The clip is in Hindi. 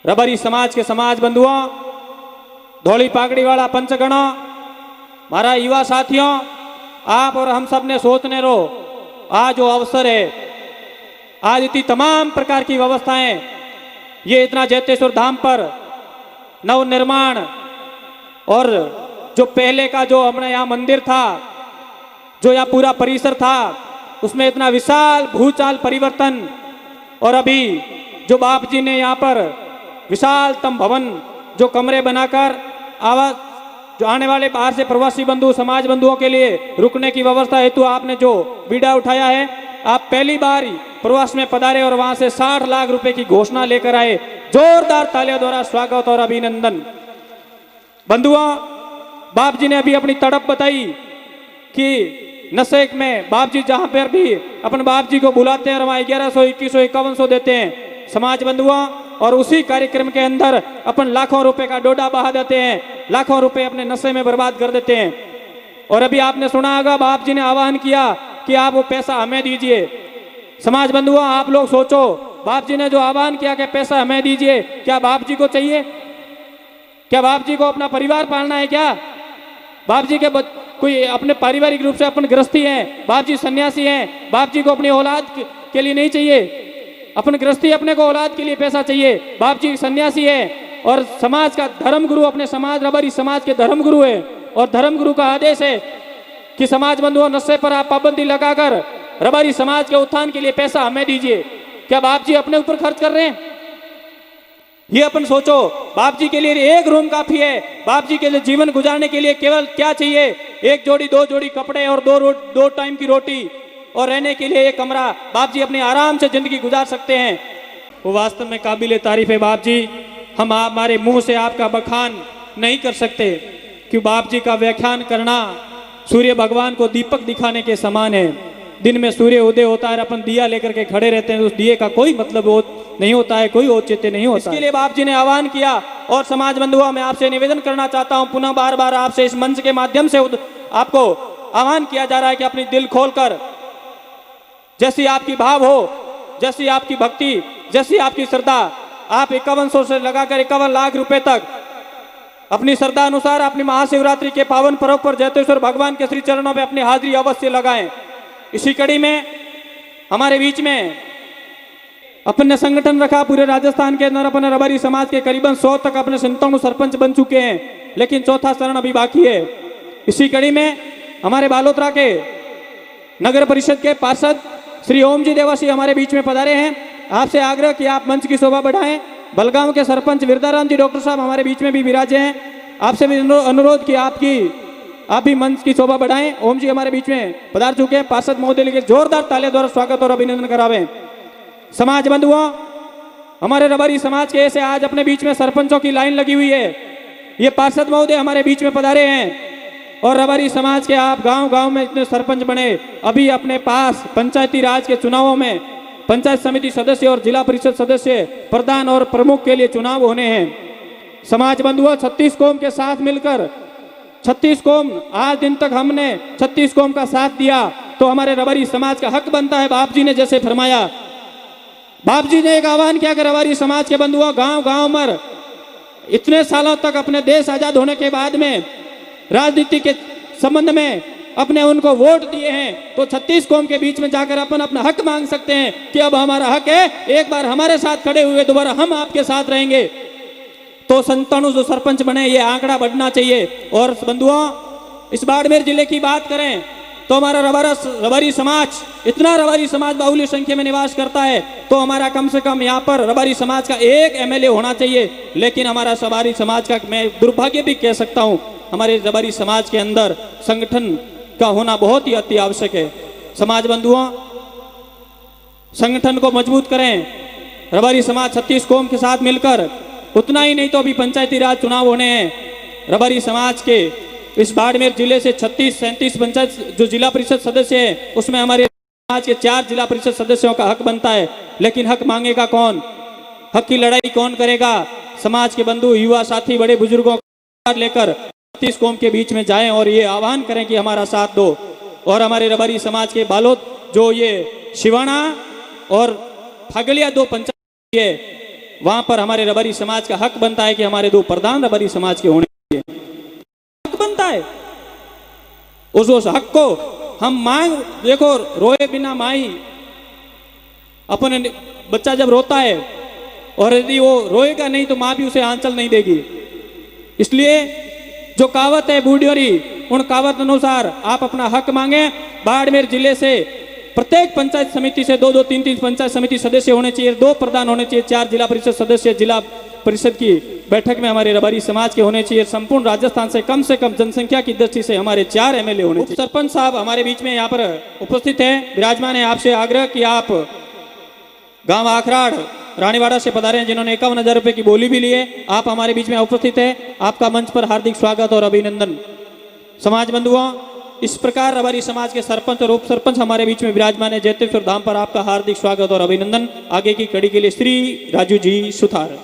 रबारी समाज के समाज बंधुओं, धोली पागड़ी वाला पंचगणों, हमारा युवा साथियों, आप और हम सब ने सोचने रो, आज जो अवसर है, आज इतनी तमाम प्रकार की व्यवस्थाएं, ये इतना जैतेश्वर धाम पर नव निर्माण और जो पहले का जो अपने यहाँ मंदिर था, जो यहाँ पूरा परिसर था, उसमें इतना विशाल भूचाल परिवर्तन, और अभी जो बाप जी ने यहाँ पर विशालतम भवन जो कमरे बनाकर आवास जो आने वाले बाहर से प्रवासी बंधु समाज बंधुओं के लिए रुकने की व्यवस्था हेतु आपने जो बीड़ा उठाया है, आप पहली बार प्रवास में पधारे और वहां से 60 लाख रुपए की घोषणा लेकर आए। जोरदार तालियों द्वारा स्वागत और अभिनंदन। बंधुओं, बाप जी ने अभी अपनी तड़प बताई कि नशे में बाप जी जहां पर भी अपन बाप जी को बुलाते हैं और वहां 1100, 2100, 5100 देते हैं समाज बंधुओं, और उसी कार्यक्रम के अंदर अपन लाखों रुपए का डोडा बहा देते हैं, लाखों रुपए अपने नशे में बर्बाद कर देते हैं। और अभी आपने सुना होगा बाप जी ने आह्वान किया कि आप वो पैसा हमें दीजिए। समाज बंधुओं, आप लोग सोचो, बाप जी ने जो आह्वान किया कि पैसा हमें दीजिए, क्या बाप जी को चाहिए? क्या बाप जी को अपना परिवार पालना है? क्या बाप जी के कोई अपने पारिवारिक रूप से अपन गृहस्थी है, बाप जी सन्यासी हैं, बाप जी को अपनी औलाद के लिए नहीं चाहिए? अपन गृहस्थी अपने को औलाद के लिए पैसा चाहिए, बाप जी सन्यासी है और समाज का धर्म गुरु, अपने समाज रबारी समाज के धर्म गुरु है, और धर्म गुरु का आदेश है कि समाज बंधुओं नशे पर आप पाबंदी लगाकर रबारी समाज के उत्थान के लिए पैसा हमें दीजिए। क्या बाप जी अपने ऊपर खर्च कर रहे हैं? ये अपन सोचो, बाप जी के लिए एक रूम काफी है, बाप जी के लिए जीवन गुजारने के लिए केवल क्या चाहिए? एक जोड़ी, दो जोड़ी कपड़े और दो टाइम की रोटी, और रहने के लिए एक कमरा। बाप जी अपने आराम से जिंदगी गुजार सकते हैं। वो वास्तव में काबिल तारीफ है बाप जी। हम हमारे मुंह से आपका बखान नहीं कर सकते कि बाप जी का व्याख्यान करना सूर्य भगवान को दीपक दिखाने के समान है। दिन में सूर्य उदय होता है, अपन दिया लेकर के खड़े रहते हैं, उस दिए का कोई मतलब नहीं होता है, कोई औचित्य नहीं होता। इसके लिए बाप जी ने आह्वान किया, और समाज बंधुओं मैं आपसे निवेदन करना चाहता हूं, पुनः बार बार आपसे इस मंच के माध्यम से आपको आह्वान किया जा रहा है कि अपनी दिल खोलकर, जैसी आपकी भाव हो, जैसी आपकी भक्ति, जैसी आपकी श्रद्धा, आप 5100 से लगाकर 51 लाख रुपए तक अपनी श्रद्धा अनुसार अपनी महाशिवरात्रि के पावन पर्व पर जैतेश्वर भगवान के श्री चरणों में अपनी हाजिरी अवश्य लगाएं। इसी कड़ी में हमारे बीच में अपन ने संगठन रखा पूरे राजस्थान के अंदर, अपने रबारी समाज के करीबन 100 तक अपने संतों सरपंच बन चुके हैं, लेकिन चौथा चरण अभी बाकी है। इसी कड़ी में हमारे बालोतरा के नगर परिषद के पार्षद श्री ओम जी देवासी हमारे बीच में पधारे हैं। आपसे आग्रह कि आप मंच की शोभा बढ़ाएं। बलगांव के सरपंच विरदाराम जी डॉक्टर साहब हमारे बीच में भी विराजे हैं। आपसे भी अनुरोध कि आप भी मंच की शोभा बढ़ाएं। ओम जी हमारे बीच में पधार चुके हैं। पार्षद महोदय के जोरदार तालियों द्वारा स्वागत और अभिनंदन करावें। समाज बंधुओं, हमारे रबारी समाज के ऐसे आज अपने बीच में सरपंचों की लाइन लगी हुई है। ये पार्षद महोदय हमारे बीच में पधारे हैं, और रबारी समाज के आप गांव गांव में इतने सरपंच बने। अभी अपने पास पंचायती राज के चुनावों में पंचायत समिति सदस्य और जिला परिषद सदस्य, प्रधान और प्रमुख के लिए चुनाव होने हैं। समाज बंधुओं, 36 कौम के साथ मिलकर 36 कौम, आज दिन तक हमने 36 कौम का साथ दिया, तो हमारे रबारी समाज का हक बनता है। बाप जी ने जैसे फरमाया, बाप जी ने एक आह्वान किया कि रबारी समाज के बंधुओं गांव गांव में इतने सालों तक अपने देश आजाद होने के बाद में राजनीति के संबंध में अपने उनको वोट दिए हैं, तो 36 कौम के बीच में जाकर अपन अपना हक मांग सकते हैं कि अब हमारा हक है, एक बार हमारे साथ खड़े हुए दोबारा हम आपके साथ रहेंगे। तो संतानु जो सरपंच बने, ये आंकड़ा बढ़ना चाहिए। और बंधुओं, इस बाड़मेर जिले की बात करें तो हमारा रबारी समाज, इतना रबारी समाज बाहुल्य संख्या में निवास करता है, तो हमारा कम से कम यहाँ पर रबारी समाज का एक MLA होना चाहिए। लेकिन हमारा रबारी समाज का, मैं दुर्भाग्य भी कह सकता हूँ, हमारे रबारी समाज के अंदर संगठन का होना बहुत ही अति आवश्यक है। समाज बंधुओं, संगठन को मजबूत करें। रबारी समाज 36 कौम के साथ मिलकर, उतना ही नहीं तो अभी पंचायती राज चुनाव होने हैं। रबारी समाज के इस बाड़मेर जिले से 36-37 पंचायत जो जिला परिषद सदस्य है, उसमें हमारे समाज के 4 जिला परिषद सदस्यों का हक बनता है। लेकिन हक मांगेगा कौन? हक की लड़ाई कौन करेगा? समाज के बंधु, युवा साथी, बड़े बुजुर्गों का लेकर 36 कौम के बीच में जाएं और ये आह्वान करें कि हमारा साथ दो। और हमारे रबारी समाज के बालोद जो ये शिवाना और फागलिया 2 पंचायत है, वहां पर हमारे रबारी समाज का हक बनता है कि हमारे 2 प्रधान रबारी समाज के होने चाहिए, हक बनता है। उस हक को हम मांग, देखो रोए बिना माई, अपने बच्चा जब रोता है और यदि वो रोएगा नहीं तो माँ भी उसे आंचल नहीं देगी। इसलिए जो कहावत है बूढ़ी, उन कहावत अनुसार आप अपना हक मांगे। बाड़मेर जिले से प्रत्येक पंचायत समिति से 2-2, 3-3 पंचायत समिति सदस्य होने चाहिए, 2 प्रधान होने चाहिए, 4 जिला परिषद सदस्य जिला परिषद की बैठक में हमारे रबारी समाज के होने चाहिए। संपूर्ण राजस्थान से कम जनसंख्या की दृष्टि से हमारे 4 एमएलए होने चाहिए। सरपंच साहब हमारे बीच में यहाँ पर उपस्थित है, विराजमान है। आपसे आग्रह कि आप गांव आखराड़ रानीवाड़ा से पधारे हैं, जिन्होंने 51,000 रुपए की बोली भी ली है, आप हमारे बीच में उपस्थित है। आपका मंच पर हार्दिक स्वागत और अभिनंदन। समाज बंधुओं, इस प्रकार रबारी समाज के सरपंच और उप सरपंच हमारे बीच में विराजमान है। जैतेश्वर धाम पर आपका हार्दिक स्वागत और अभिनंदन। आगे की कड़ी के लिए श्री राजू जी सुथार।